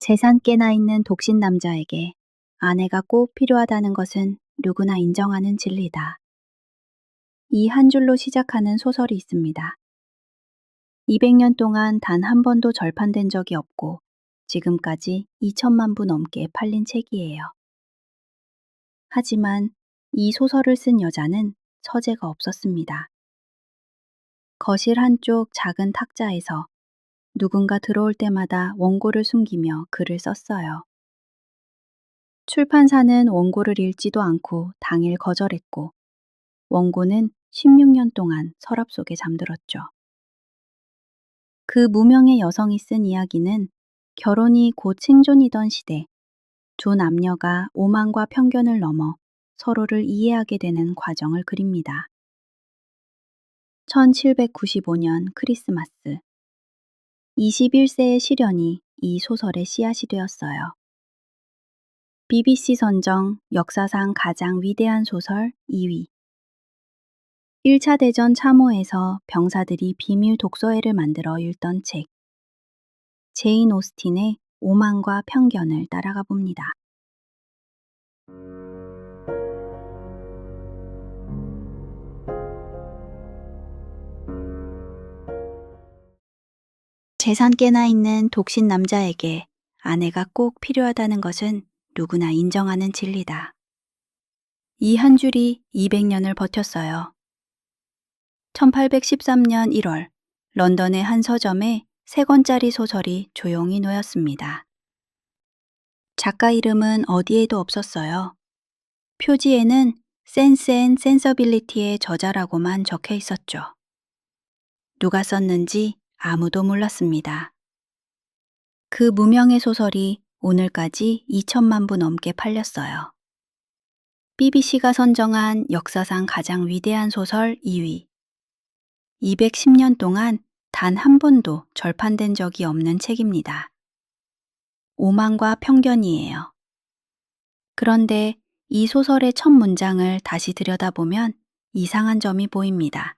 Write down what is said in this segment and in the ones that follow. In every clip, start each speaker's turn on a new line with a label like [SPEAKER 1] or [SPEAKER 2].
[SPEAKER 1] 재산 깨나 있는 독신 남자에게 아내가 꼭 필요하다는 것은 누구나 인정하는 진리다. 이 한 줄로 시작하는 소설이 있습니다. 200년 동안 단 한 번도 절판된 적이 없고 지금까지 2천만 부 넘게 팔린 책이에요. 하지만 이 소설을 쓴 여자는 서재가 없었습니다. 거실 한쪽 작은 탁자에서 누군가 들어올 때마다 원고를 숨기며 글을 썼어요. 출판사는 원고를 읽지도 않고 당일 거절했고 원고는 16년 동안 서랍 속에 잠들었죠. 그 무명의 여성이 쓴 이야기는 결혼이 곧 생존이던 시대, 두 남녀가 오만과 편견을 넘어 서로를 이해하게 되는 과정을 그립니다. 1795년 크리스마스, 21세의 시련이 이 소설의 씨앗이 되었어요. BBC 선정 역사상 가장 위대한 소설 2위. 1차 대전 참호에서 병사들이 비밀 독서회를 만들어 읽던 책. 제인 오스틴의 오만과 편견을 따라가 봅니다. 재산 깨나 있는 독신 남자에게 아내가 꼭 필요하다는 것은 누구나 인정하는 진리다. 이 한 줄이 200년을 버텼어요. 1813년 1월, 런던의 한 서점에 3권짜리 소설이 조용히 놓였습니다. 작가 이름은 어디에도 없었어요. 표지에는 센스 앤 센서빌리티의 저자라고만 적혀 있었죠. 누가 썼는지 아무도 몰랐습니다. 그 무명의 소설이 오늘까지 2천만 부 넘게 팔렸어요. BBC가 선정한 역사상 가장 위대한 소설 2위. 210년 동안 단 한 번도 절판된 적이 없는 책입니다. 오만과 편견이에요. 그런데 이 소설의 첫 문장을 다시 들여다보면 이상한 점이 보입니다.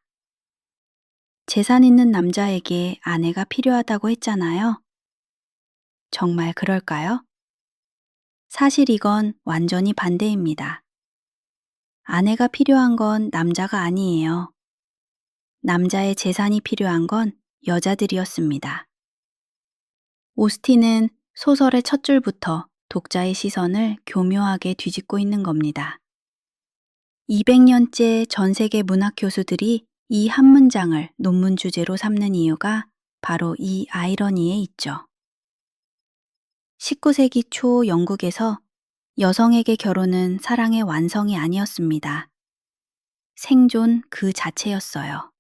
[SPEAKER 1] 재산 있는 남자에게 아내가 필요하다고 했잖아요. 정말 그럴까요? 사실 이건 완전히 반대입니다. 아내가 필요한 건 남자가 아니에요. 남자의 재산이 필요한 건 여자들이었습니다. 오스틴은 소설의 첫 줄부터 독자의 시선을 교묘하게 뒤집고 있는 겁니다. 200년째 전 세계 문학 교수들이 이 한 문장을 논문 주제로 삼는 이유가 바로 이 아이러니에 있죠. 19세기 초 영국에서 여성에게 결혼은 사랑의 완성이 아니었습니다. 생존 그 자체였어요.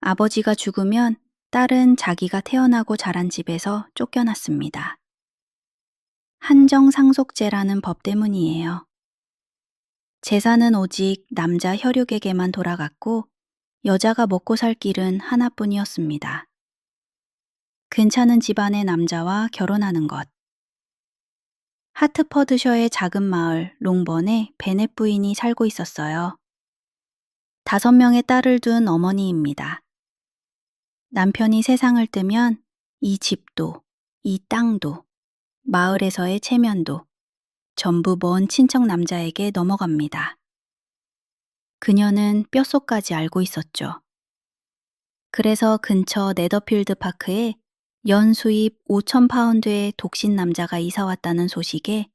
[SPEAKER 1] 아버지가 죽으면 딸은 자기가 태어나고 자란 집에서 쫓겨났습니다. 한정상속제라는 법 때문이에요. 재산은 오직 남자 혈육에게만 돌아갔고 여자가 먹고 살 길은 하나뿐이었습니다. 괜찮은 집안의 남자와 결혼하는 것. 하트퍼드셔의 작은 마을 롱번에 베넷 부인이 살고 있었어요. 5명의 딸을 둔 어머니입니다. 남편이 세상을 뜨면 이 집도, 이 땅도, 마을에서의 체면도 전부 먼 친척 남자에게 넘어갑니다. 그녀는 뼛속까지 알고 있었죠. 그래서 근처 네더필드 파크에 연수입 5,000파운드의 독신 남자가 이사 왔다는 소식에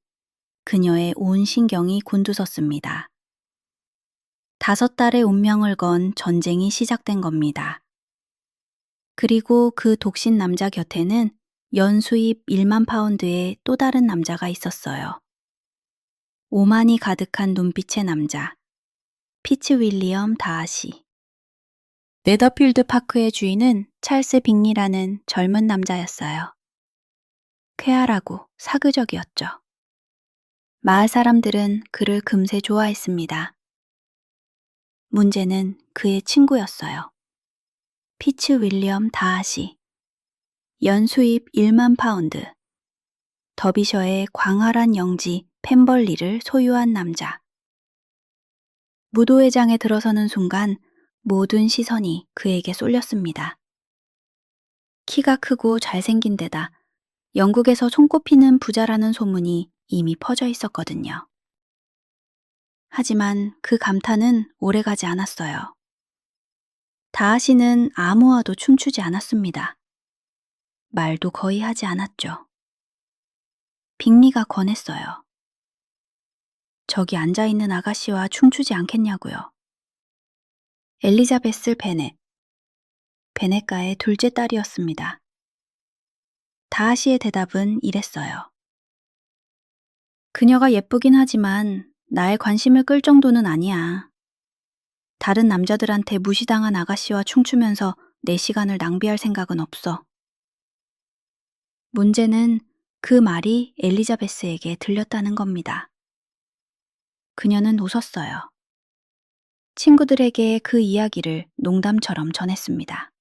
[SPEAKER 1] 그녀의 온 신경이 곤두섰습니다. 5달의 운명을 건 전쟁이 시작된 겁니다. 그리고 그 독신 남자 곁에는 연수입 1만 파운드의 또 다른 남자가 있었어요. 오만이 가득한 눈빛의 남자, 피츠 윌리엄 다하시. 네더필드 파크의 주인은 찰스 빅리라는 젊은 남자였어요. 쾌활하고 사교적이었죠. 마을 사람들은 그를 금세 좋아했습니다. 문제는 그의 친구였어요. 피츠 윌리엄 다하시. 연수입 1만 파운드. 더비셔의 광활한 영지 펜벌리를 소유한 남자. 무도회장에 들어서는 순간 모든 시선이 그에게 쏠렸습니다. 키가 크고 잘생긴 데다 영국에서 손꼽히는 부자라는 소문이 이미 퍼져 있었거든요. 하지만 그 감탄은 오래가지 않았어요. 다하시는 아무와도 춤추지 않았습니다. 말도 거의 하지 않았죠. 빅리가 권했어요. 저기 앉아있는 아가씨와 춤추지 않겠냐고요. 엘리자베스 베넷. 베넷가의 둘째 딸이었습니다. 다하시의 대답은 이랬어요. 그녀가 예쁘긴 하지만 나의 관심을 끌 정도는 아니야. 다른 남자들한테 무시당한 아가씨와 춤추면서 내 시간을 낭비할 생각은 없어. 문제는 그 말이 엘리자베스에게 들렸다는 겁니다. 그녀는 웃었어요. 친구들에게 그 이야기를 농담처럼 전했습니다.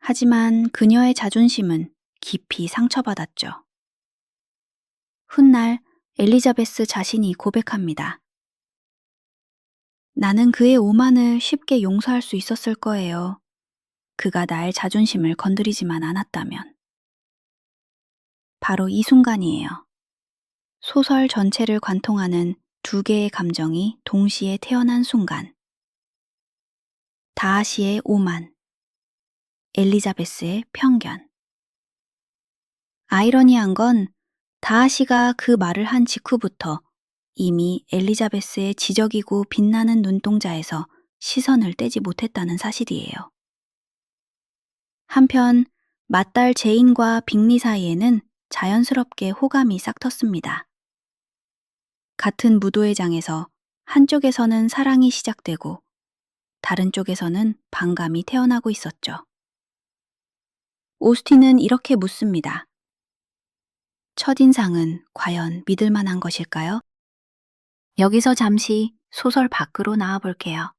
[SPEAKER 1] 하지만 그녀의 자존심은 깊이 상처받았죠. 훗날 엘리자베스 자신이 고백합니다. 나는 그의 오만을 쉽게 용서할 수 있었을 거예요. 그가 나의 자존심을 건드리지만 않았다면. 바로 이 순간이에요. 소설 전체를 관통하는 두 개의 감정이 동시에 태어난 순간. 다하시의 오만, 엘리자베스의 편견. 아이러니한 건 다하시가 그 말을 한 직후부터 이미 엘리자베스의 지적이고 빛나는 눈동자에서 시선을 떼지 못했다는 사실이에요. 한편 맏딸 제인과 빅리 사이에는 자연스럽게 호감이 싹텄습니다. 같은 무도회장에서 한쪽에서는 사랑이 시작되고 다른 쪽에서는 반감이 태어나고 있었죠. 오스틴은 이렇게 묻습니다. 첫인상은 과연 믿을 만한 것일까요? 여기서 잠시 소설 밖으로 나와 볼게요.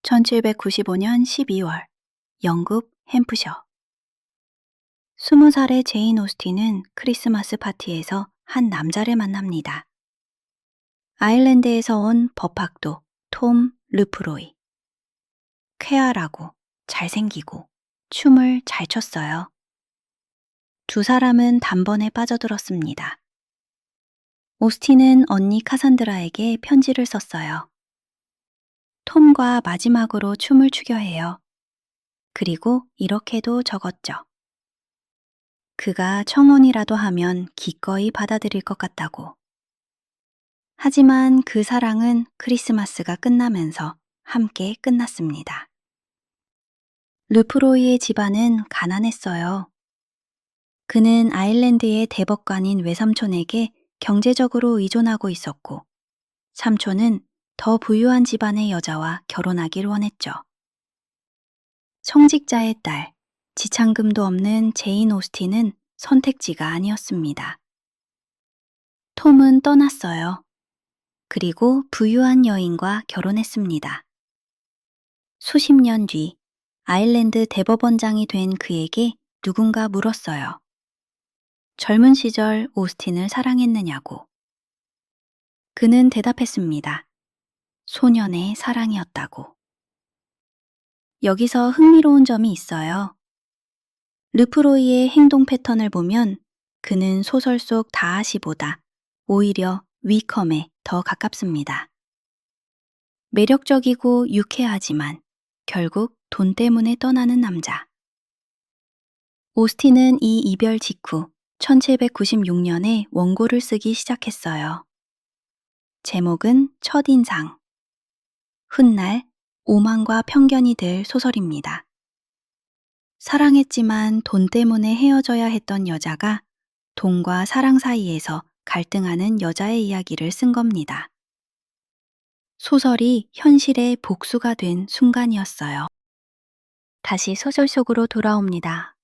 [SPEAKER 1] 1795년 12월, 영국 햄프셔. 20살의 제인 오스틴은 크리스마스 파티에서 한 남자를 만납니다. 아일랜드에서 온 법학도 톰 르프로이. 쾌활하고 잘생기고 춤을 잘 췄어요. 두 사람은 단번에 빠져들었습니다. 오스틴은 언니 카산드라에게 편지를 썼어요. 톰과 마지막으로 춤을 추려 해요. 그리고 이렇게도 적었죠. 그가 청혼이라도 하면 기꺼이 받아들일 것 같다고. 하지만 그 사랑은 크리스마스가 끝나면서 함께 끝났습니다. 르프로이의 집안은 가난했어요. 그는 아일랜드의 대법관인 외삼촌에게 경제적으로 의존하고 있었고, 삼촌은 더 부유한 집안의 여자와 결혼하길 원했죠. 성직자의 딸, 지참금도 없는 제인 오스틴은 선택지가 아니었습니다. 톰은 떠났어요. 그리고 부유한 여인과 결혼했습니다. 수십 년 뒤 아일랜드 대법원장이 된 그에게 누군가 물었어요. 젊은 시절 오스틴을 사랑했느냐고. 그는 대답했습니다. 소년의 사랑이었다고. 여기서 흥미로운 점이 있어요. 르프로이의 행동 패턴을 보면 그는 소설 속 다하시보다 오히려 위컴에 더 가깝습니다. 매력적이고 유쾌하지만 결국 돈 때문에 떠나는 남자. 오스틴은 이 이별 직후 1796년에 원고를 쓰기 시작했어요. 제목은 첫인상. 훗날 오만과 편견이 될 소설입니다. 사랑했지만 돈 때문에 헤어져야 했던 여자가 돈과 사랑 사이에서 갈등하는 여자의 이야기를 쓴 겁니다. 소설이 현실의 복수가 된 순간이었어요. 다시 소설 속으로 돌아옵니다.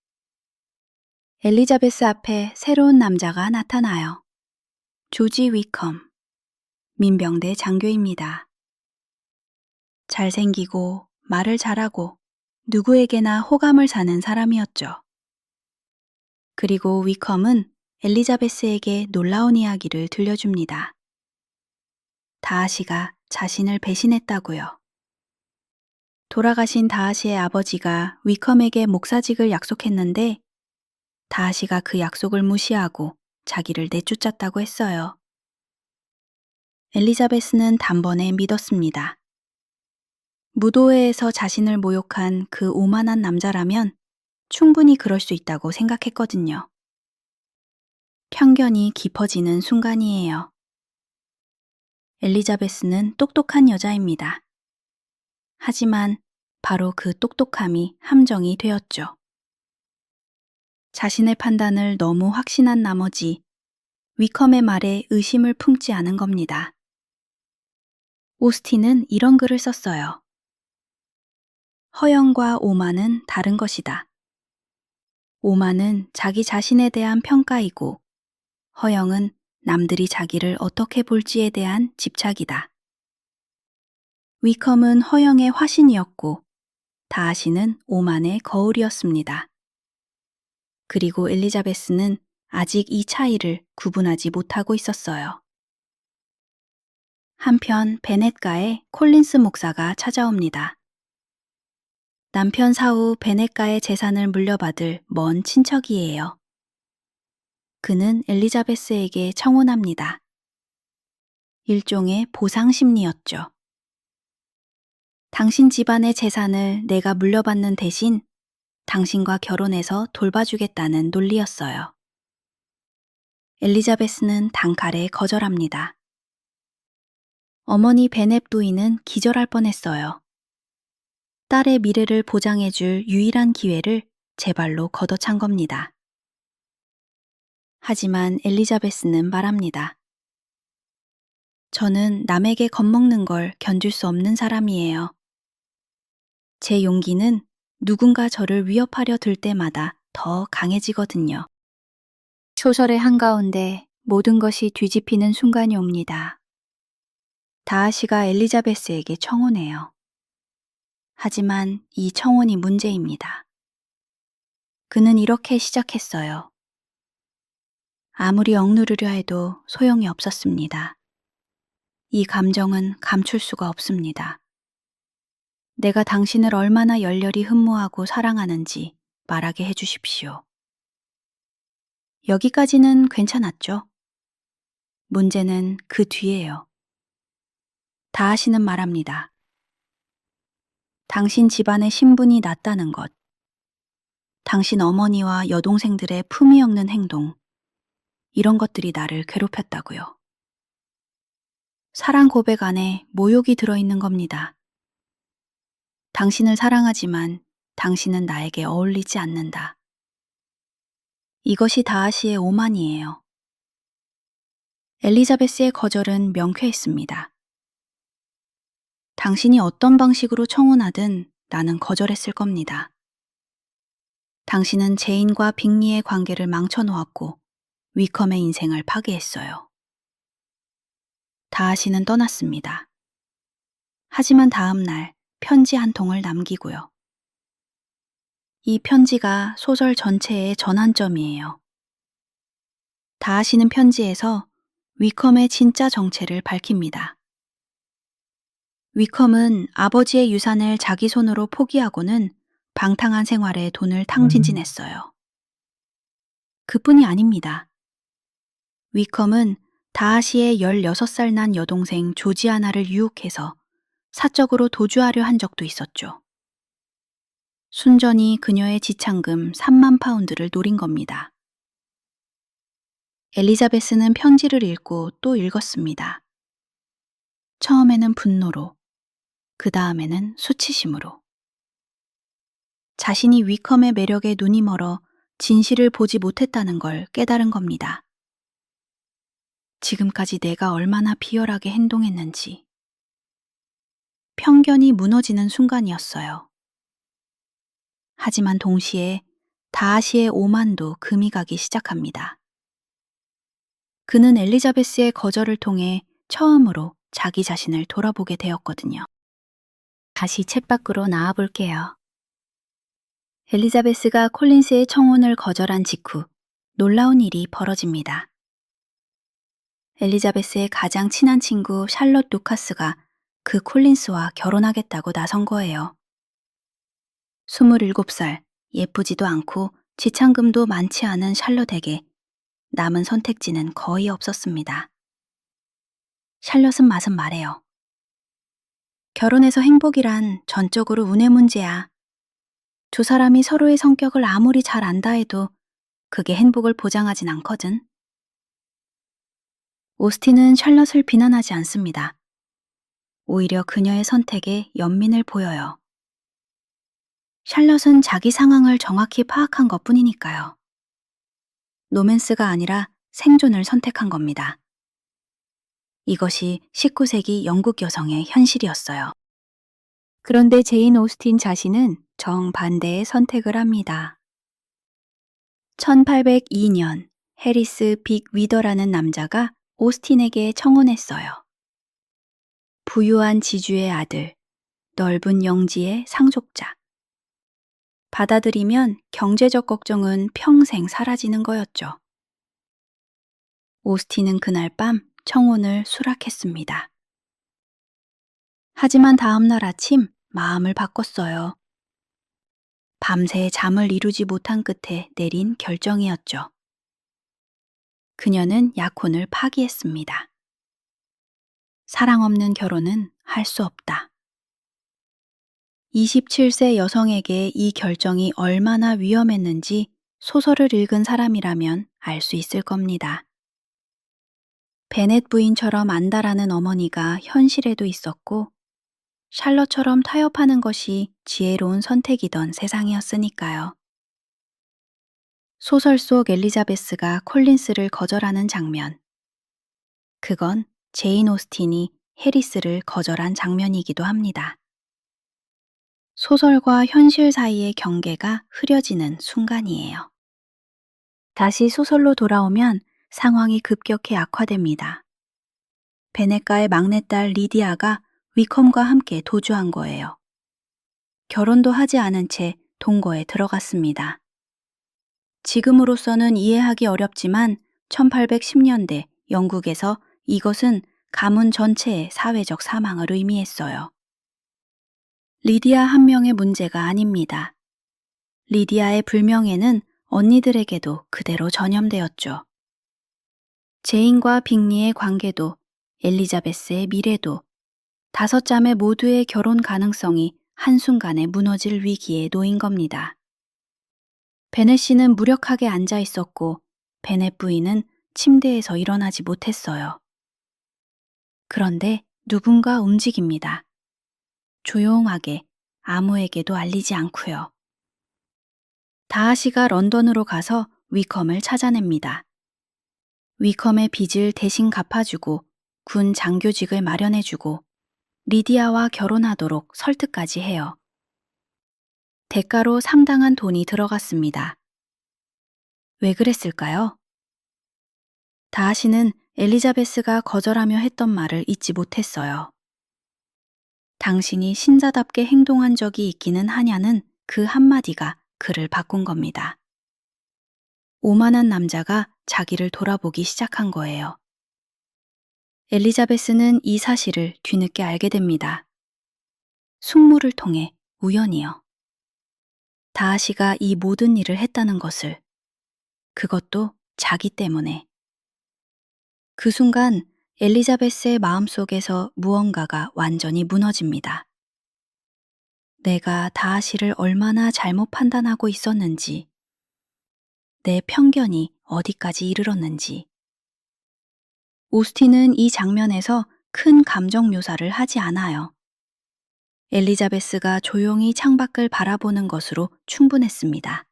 [SPEAKER 1] 엘리자베스 앞에 새로운 남자가 나타나요. 조지 위컴, 민병대 장교입니다. 잘생기고 말을 잘하고 누구에게나 호감을 사는 사람이었죠. 그리고 위컴은 엘리자베스에게 놀라운 이야기를 들려줍니다. 다하시가 자신을 배신했다고요. 돌아가신 다하시의 아버지가 위컴에게 목사직을 약속했는데 다하시가 그 약속을 무시하고 자기를 내쫓았다고 했어요. 엘리자베스는 단번에 믿었습니다. 무도회에서 자신을 모욕한 그 오만한 남자라면 충분히 그럴 수 있다고 생각했거든요. 편견이 깊어지는 순간이에요. 엘리자베스는 똑똑한 여자입니다. 하지만 바로 그 똑똑함이 함정이 되었죠. 자신의 판단을 너무 확신한 나머지 위컴의 말에 의심을 품지 않은 겁니다. 오스틴은 이런 글을 썼어요. 허영과 오만은 다른 것이다. 오만은 자기 자신에 대한 평가이고 허영은 남들이 자기를 어떻게 볼지에 대한 집착이다. 위컴은 허영의 화신이었고 다하시는 오만의 거울이었습니다. 그리고 엘리자베스는 아직 이 차이를 구분하지 못하고 있었어요. 한편 베넷가에 콜린스 목사가 찾아옵니다. 남편 사후 베넷가의 재산을 물려받을 먼 친척이에요. 그는 엘리자베스에게 청혼합니다. 일종의 보상 심리였죠. 당신 집안의 재산을 내가 물려받는 대신 당신과 결혼해서 돌봐주겠다는 논리였어요. 엘리자베스는 단칼에 거절합니다. 어머니 베넵 부인은 기절할 뻔했어요. 딸의 미래를 보장해줄 유일한 기회를 제 발로 걷어찬 겁니다. 하지만 엘리자베스는 말합니다. 저는 남에게 겁먹는 걸 견딜 수 없는 사람이에요. 제 용기는 누군가 저를 위협하려 들 때마다 더 강해지거든요. 소설의 한가운데 모든 것이 뒤집히는 순간이 옵니다. 다하시가 엘리자베스에게 청혼해요. 하지만 이 청혼이 문제입니다. 그는 이렇게 시작했어요. 아무리 억누르려 해도 소용이 없었습니다. 이 감정은 감출 수가 없습니다. 내가 당신을 얼마나 열렬히 흠모하고 사랑하는지 말하게 해주십시오. 여기까지는 괜찮았죠? 문제는 그 뒤에요. 다하시는 말합니다. 당신 집안의 신분이 낮다는 것, 당신 어머니와 여동생들의 품위 없는 행동, 이런 것들이 나를 괴롭혔다고요. 사랑 고백 안에 모욕이 들어있는 겁니다. 당신을 사랑하지만 당신은 나에게 어울리지 않는다. 이것이 다하시의 오만이에요. 엘리자베스의 거절은 명쾌했습니다. 당신이 어떤 방식으로 청혼하든 나는 거절했을 겁니다. 당신은 제인과 빅리의 관계를 망쳐놓았고 위컴의 인생을 파괴했어요. 다하시는 떠났습니다. 하지만 다음 날 편지 한 통을 남기고요. 이 편지가 소설 전체의 전환점이에요. 다하시는 편지에서 위컴의 진짜 정체를 밝힙니다. 위컴은 아버지의 유산을 자기 손으로 포기하고는 방탕한 생활에 돈을 탕진진했어요. 그뿐이 아닙니다. 위컴은 다하시의 16살 난 여동생 조지아나를 유혹해서 사적으로 도주하려 한 적도 있었죠. 순전히 그녀의 지참금 3만 파운드를 노린 겁니다. 엘리자베스는 편지를 읽고 또 읽었습니다. 처음에는 분노로, 그 다음에는 수치심으로. 자신이 위컴의 매력에 눈이 멀어 진실을 보지 못했다는 걸 깨달은 겁니다. 지금까지 내가 얼마나 비열하게 행동했는지. 편견이 무너지는 순간이었어요. 하지만 동시에 다하시의 오만도 금이 가기 시작합니다. 그는 엘리자베스의 거절을 통해 처음으로 자기 자신을 돌아보게 되었거든요. 다시 책밖으로 나와볼게요. 엘리자베스가 콜린스의 청혼을 거절한 직후 놀라운 일이 벌어집니다. 엘리자베스의 가장 친한 친구 샬롯 루카스가 그 콜린스와 결혼하겠다고 나선 거예요. 27살, 예쁘지도 않고 지참금도 많지 않은 샬롯에게 남은 선택지는 거의 없었습니다. 샬롯은 맞은 말해요. 결혼해서 행복이란 전적으로 운의 문제야. 두 사람이 서로의 성격을 아무리 잘 안다 해도 그게 행복을 보장하진 않거든. 오스틴은 샬롯을 비난하지 않습니다. 오히려 그녀의 선택에 연민을 보여요. 샬롯은 자기 상황을 정확히 파악한 것뿐이니까요. 로맨스가 아니라 생존을 선택한 겁니다. 이것이 19세기 영국 여성의 현실이었어요. 그런데 제인 오스틴 자신은 정반대의 선택을 합니다. 1802년 해리스 빅 위더라는 남자가 오스틴에게 청혼했어요. 부유한 지주의 아들, 넓은 영지의 상속자. 받아들이면 경제적 걱정은 평생 사라지는 거였죠. 오스틴은 그날 밤 청혼을 수락했습니다. 하지만 다음 날 아침 마음을 바꿨어요. 밤새 잠을 이루지 못한 끝에 내린 결정이었죠. 그녀는 약혼을 파기했습니다. 사랑 없는 결혼은 할 수 없다. 27세 여성에게 이 결정이 얼마나 위험했는지 소설을 읽은 사람이라면 알 수 있을 겁니다. 베넷 부인처럼 안다라는 어머니가 현실에도 있었고 샬럿처럼 타협하는 것이 지혜로운 선택이던 세상이었으니까요. 소설 속 엘리자베스가 콜린스를 거절하는 장면. 그건 제인 오스틴이 해리스를 거절한 장면이기도 합니다. 소설과 현실 사이의 경계가 흐려지는 순간이에요. 다시 소설로 돌아오면 상황이 급격히 악화됩니다. 베넷가의 막내딸 리디아가 위컴과 함께 도주한 거예요. 결혼도 하지 않은 채 동거에 들어갔습니다. 지금으로서는 이해하기 어렵지만 1810년대 영국에서 이것은 가문 전체의 사회적 사망을 의미했어요. 리디아 한 명의 문제가 아닙니다. 리디아의 불명예는 언니들에게도 그대로 전염되었죠. 제인과 빅리의 관계도, 엘리자베스의 미래도, 다섯 자매 모두의 결혼 가능성이 한순간에 무너질 위기에 놓인 겁니다. 베넷 씨는 무력하게 앉아 있었고 베넷 부인은 침대에서 일어나지 못했어요. 그런데 누군가 움직입니다. 조용하게 아무에게도 알리지 않고요. 다하시가 런던으로 가서 위컴을 찾아냅니다. 위컴의 빚을 대신 갚아주고 군 장교직을 마련해주고 리디아와 결혼하도록 설득까지 해요. 대가로 상당한 돈이 들어갔습니다. 왜 그랬을까요? 다하시는 엘리자베스가 거절하며 했던 말을 잊지 못했어요. 당신이 신자답게 행동한 적이 있기는 하냐는 그 한마디가 그를 바꾼 겁니다. 오만한 남자가 자기를 돌아보기 시작한 거예요. 엘리자베스는 이 사실을 뒤늦게 알게 됩니다. 숙모를 통해 우연이요. 다하시가 이 모든 일을 했다는 것을, 그것도 자기 때문에. 그 순간 엘리자베스의 마음속에서 무언가가 완전히 무너집니다. 내가 다하시를 얼마나 잘못 판단하고 있었는지, 내 편견이 어디까지 이르렀는지. 오스틴은 이 장면에서 큰 감정 묘사를 하지 않아요. 엘리자베스가 조용히 창밖을 바라보는 것으로 충분했습니다.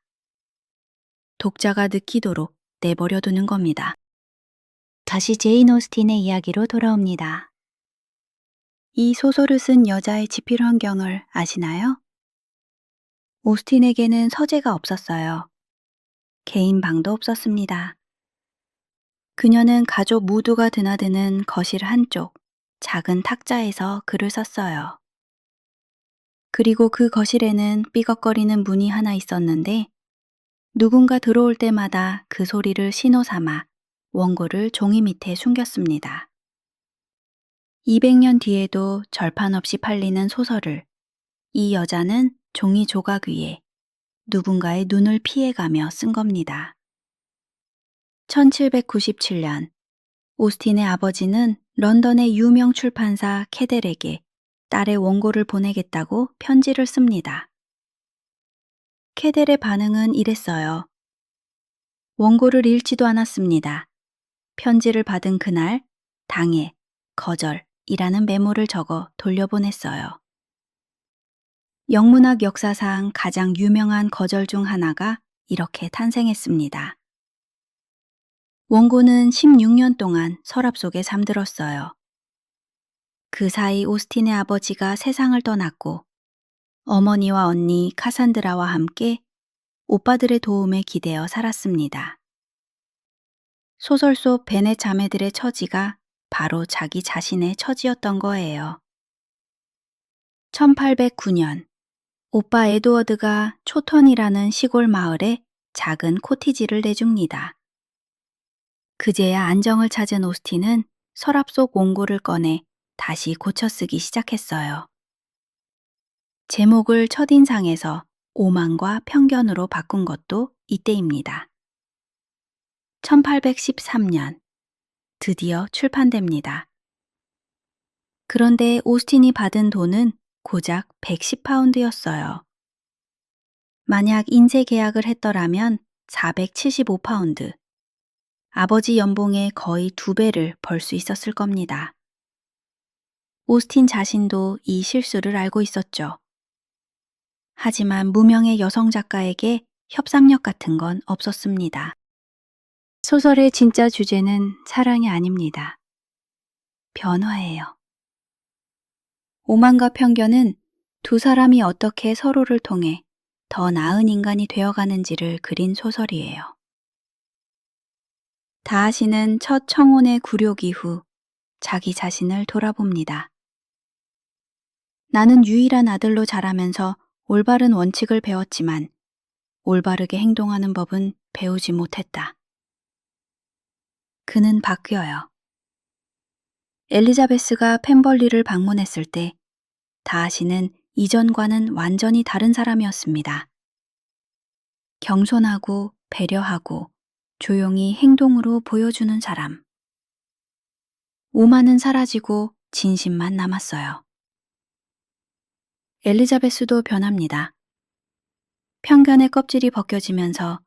[SPEAKER 1] 독자가 느끼도록 내버려 두는 겁니다. 다시 제인 오스틴의 이야기로 돌아옵니다. 이 소설을 쓴 여자의 집필 환경을 아시나요? 오스틴에게는 서재가 없었어요. 개인 방도 없었습니다. 그녀는 가족 모두가 드나드는 거실 한쪽 작은 탁자에서 글을 썼어요. 그리고 그 거실에는 삐걱거리는 문이 하나 있었는데 누군가 들어올 때마다 그 소리를 신호 삼아 원고를 종이 밑에 숨겼습니다. 200년 뒤에도 절판 없이 팔리는 소설을 이 여자는 종이 조각 위에 누군가의 눈을 피해가며 쓴 겁니다. 1797년 오스틴의 아버지는 런던의 유명 출판사 캐델에게 딸의 원고를 보내겠다고 편지를 씁니다. 캐델의 반응은 이랬어요. 원고를 읽지도 않았습니다. 편지를 받은 그날, 당해, 거절이라는 메모를 적어 돌려보냈어요. 영문학 역사상 가장 유명한 거절 중 하나가 이렇게 탄생했습니다. 원고는 16년 동안 서랍 속에 잠들었어요. 그 사이 오스틴의 아버지가 세상을 떠났고 어머니와 언니 카산드라와 함께 오빠들의 도움에 기대어 살았습니다. 소설 속 벤의 자매들의 처지가 바로 자기 자신의 처지였던 거예요. 1809년 오빠 에드워드가 초턴이라는 시골 마을에 작은 코티지를 내줍니다. 그제야 안정을 찾은 오스틴은 서랍 속 원고를 꺼내 다시 고쳐쓰기 시작했어요. 제목을 첫인상에서 오만과 편견으로 바꾼 것도 이때입니다. 1813년 드디어 출판됩니다. 그런데 오스틴이 받은 돈은 고작 110파운드였어요. 만약 인쇄 계약을 했더라면 475파운드, 아버지 연봉의 거의 2배를 벌 수 있었을 겁니다. 오스틴 자신도 이 실수를 알고 있었죠. 하지만 무명의 여성 작가에게 협상력 같은 건 없었습니다. 소설의 진짜 주제는 사랑이 아닙니다. 변화예요. 오만과 편견은 두 사람이 어떻게 서로를 통해 더 나은 인간이 되어가는지를 그린 소설이에요. 다하시는 첫 청혼의 굴욕 이후 자기 자신을 돌아봅니다. 나는 유일한 아들로 자라면서 올바른 원칙을 배웠지만 올바르게 행동하는 법은 배우지 못했다. 그는 바뀌어요. 엘리자베스가 펜벌리를 방문했을 때 다하시는 이전과는 완전히 다른 사람이었습니다. 겸손하고 배려하고 조용히 행동으로 보여주는 사람. 오만은 사라지고 진심만 남았어요. 엘리자베스도 변합니다. 편견의 껍질이 벗겨지면서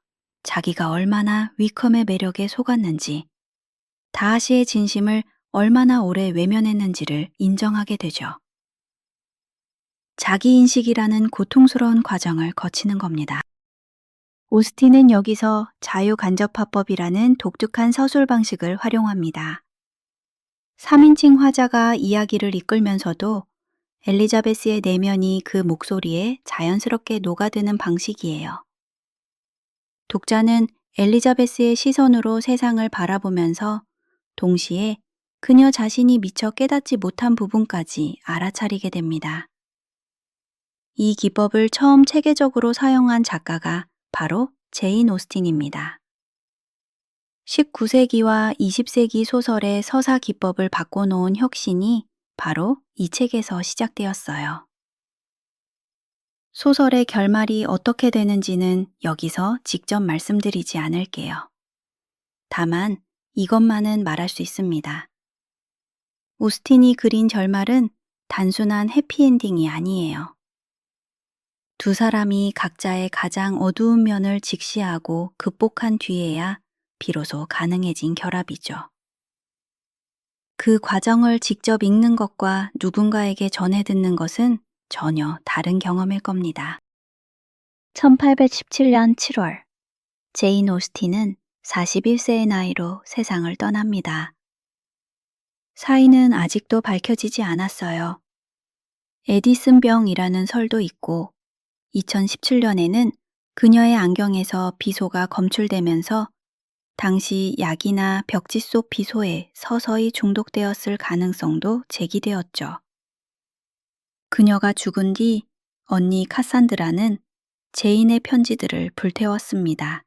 [SPEAKER 1] 자기가 얼마나 위컴의 매력에 속았는지, 다하시의 진심을 얼마나 오래 외면했는지를 인정하게 되죠. 자기인식이라는 고통스러운 과정을 거치는 겁니다. 오스틴은 여기서 자유간접화법이라는 독특한 서술 방식을 활용합니다. 3인칭 화자가 이야기를 이끌면서도 엘리자베스의 내면이 그 목소리에 자연스럽게 녹아드는 방식이에요. 독자는 엘리자베스의 시선으로 세상을 바라보면서 동시에 그녀 자신이 미처 깨닫지 못한 부분까지 알아차리게 됩니다. 이 기법을 처음 체계적으로 사용한 작가가 바로 제인 오스틴입니다. 19세기와 20세기 소설의 서사 기법을 바꿔놓은 혁신이 바로 이 책에서 시작되었어요. 소설의 결말이 어떻게 되는지는 여기서 직접 말씀드리지 않을게요. 다만 이것만은 말할 수 있습니다. 오스틴이 그린 결말은 단순한 해피엔딩이 아니에요. 두 사람이 각자의 가장 어두운 면을 직시하고 극복한 뒤에야 비로소 가능해진 결합이죠. 그 과정을 직접 읽는 것과 누군가에게 전해 듣는 것은 전혀 다른 경험일 겁니다. 1817년 7월, 제인 오스틴은 41세의 나이로 세상을 떠납니다. 사인은 아직도 밝혀지지 않았어요. 에디슨병이라는 설도 있고 2017년에는 그녀의 안경에서 비소가 검출되면서 당시 약이나 벽지 속 비소에 서서히 중독되었을 가능성도 제기되었죠. 그녀가 죽은 뒤 언니 카산드라는 제인의 편지들을 불태웠습니다.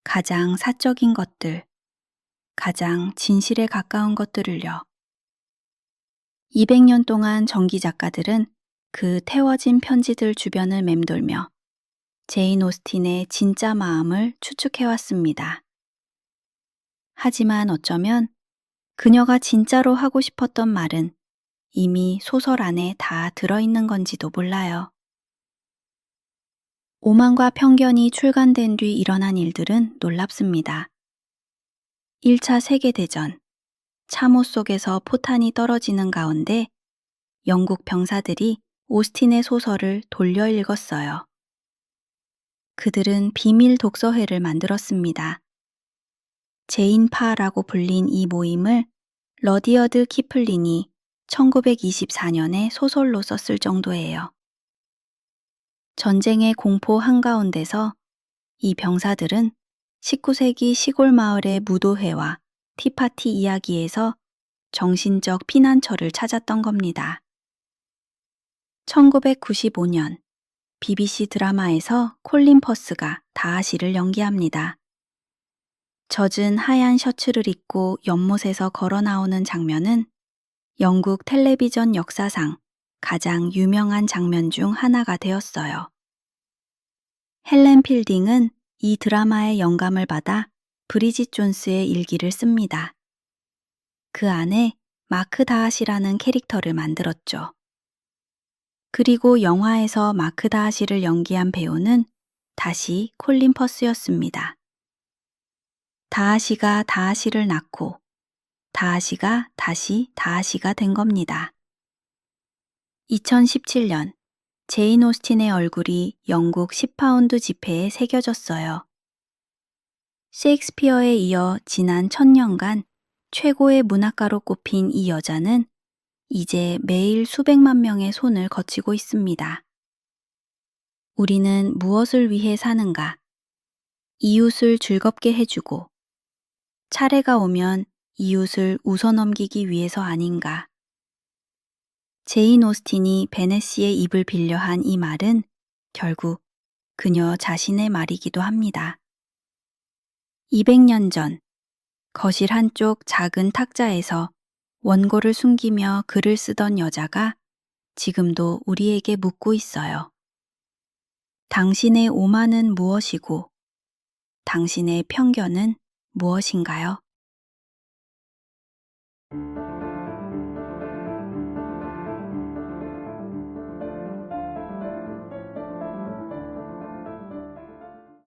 [SPEAKER 1] 가장 사적인 것들, 가장 진실에 가까운 것들을요. 200년 동안 전기 작가들은 그 태워진 편지들 주변을 맴돌며 제인 오스틴의 진짜 마음을 추측해왔습니다. 하지만 어쩌면 그녀가 진짜로 하고 싶었던 말은 이미 소설 안에 다 들어있는 건지도 몰라요. 오만과 편견이 출간된 뒤 일어난 일들은 놀랍습니다. 1차 세계대전, 참호 속에서 포탄이 떨어지는 가운데 영국 병사들이 오스틴의 소설을 돌려 읽었어요. 그들은 비밀 독서회를 만들었습니다. 제인파라고 불린 이 모임을 러디어드 키플링이 1924년에 소설로 썼을 정도예요. 전쟁의 공포 한가운데서 이 병사들은 19세기 시골 마을의 무도회와 티파티 이야기에서 정신적 피난처를 찾았던 겁니다. 1995년 BBC 드라마에서 콜린 퍼스가 다하시를 연기합니다. 젖은 하얀 셔츠를 입고 연못에서 걸어 나오는 장면은 영국 텔레비전 역사상 가장 유명한 장면 중 하나가 되었어요. 헬렌 필딩은 이 드라마의 영감을 받아 브리짓 존스의 일기를 씁니다. 그 안에 마크 다하시라는 캐릭터를 만들었죠. 그리고 영화에서 마크 다하시를 연기한 배우는 다시 콜린 퍼스였습니다. 다하시가 다하시를 낳고 다하시가 다시 다하시가 된 겁니다. 2017년 제인 오스틴의 얼굴이 영국 10파운드 지폐에 새겨졌어요. 셰익스피어에 이어 지난 1000년간 최고의 문학가로 꼽힌 이 여자는 이제 매일 수백만 명의 손을 거치고 있습니다. 우리는 무엇을 위해 사는가? 이웃을 즐겁게 해주고 차례가 오면 이웃을 웃어넘기기 위해서 아닌가? 제인 오스틴이 베네시의 입을 빌려 한 이 말은 결국 그녀 자신의 말이기도 합니다. 200년 전 거실 한쪽 작은 탁자에서 원고를 숨기며 글을 쓰던 여자가 지금도 우리에게 묻고 있어요. 당신의 오만은 무엇이고 당신의 편견은 무엇인가요?